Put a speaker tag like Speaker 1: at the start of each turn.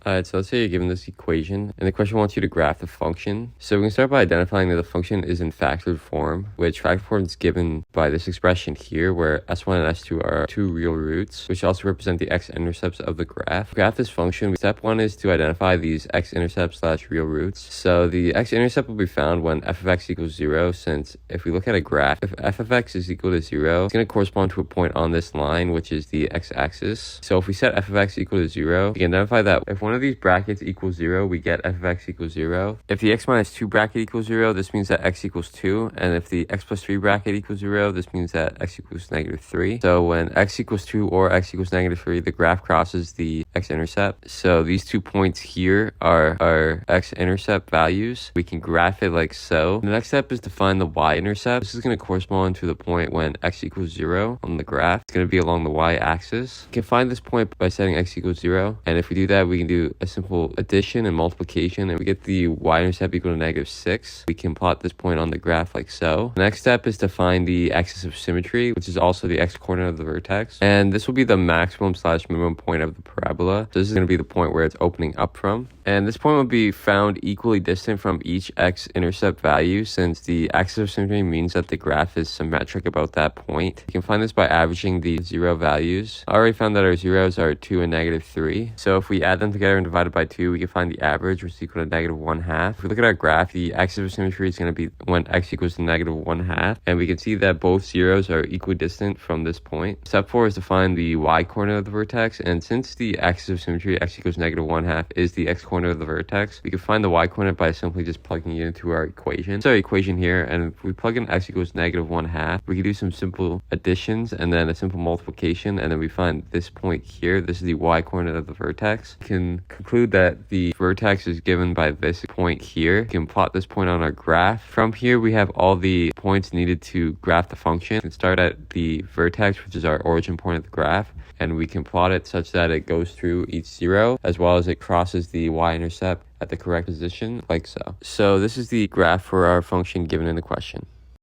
Speaker 1: Alright, so let's say you're given this equation, and the question wants you to graph the function. So we can start by identifying that the function is in factored form, which factored form is given by this expression here, where s1 and s2 are two real roots, which also represent the x-intercepts of the graph. To graph this function, step one is to identify these x-intercepts / real roots. So the x-intercept will be found when f of x equals 0, since if we look at a graph, if f of x is equal to 0, it's going to correspond to a point on this line, which is the x-axis. So if we set f of x equal to 0, we can identify that if one of these brackets equals 0, we get f of x equals 0. If the x minus 2 bracket equals 0, this means that x equals 2. And if the x plus 3 bracket equals 0, this means that x equals negative 3. So when x equals 2 or x equals negative 3, the graph crosses the x-intercept. So these 2 points here are our x-intercept values. We can graph it like so. The next step is to find the y-intercept. This is going to correspond to the point when x equals 0 on the graph. It's going to be along the y-axis. We can find this point by setting x equals 0. And if we do that, we can do a simple addition and multiplication, and we get the y-intercept equal to negative 6. We can plot this point on the graph like so. The next step is to find the axis of symmetry, which is also the x-coordinate of the vertex. And this will be the maximum / minimum point of the parabola. So this is going to be the point where it's opening up from. And this point will be found equally distant from each x-intercept value, since the axis of symmetry means that the graph is symmetric about that point. You can find this by averaging the 0 values. I already found that our zeros are 2 and negative 3. So if we add them together and divide it by 2, we can find the average, which is equal to negative 1/2. If we look at our graph, the axis of symmetry is going to be when x equals to negative 1/2. And we can see that both zeros are equidistant from this point. Step 4 is to find the y-coordinate of the vertex. And since the axis of symmetry, x equals negative 1/2, is the x-coordinate of the vertex, we can find the y-coordinate by simply just plugging it into our equation. So our equation here, and if we plug in x equals negative 1/2, we can do some simple additions and then a simple multiplication, and then we find this point here. This is the y-coordinate of the vertex. We can conclude that the vertex is given by this point here. We can plot this point on our graph. From here, we have all the points needed to graph the function. We can start at the vertex, which is our origin point of the graph, and we can plot it such that it goes through each 0, as well as it crosses the y-intercept at the correct position, like so. So this is the graph for our function given in the question.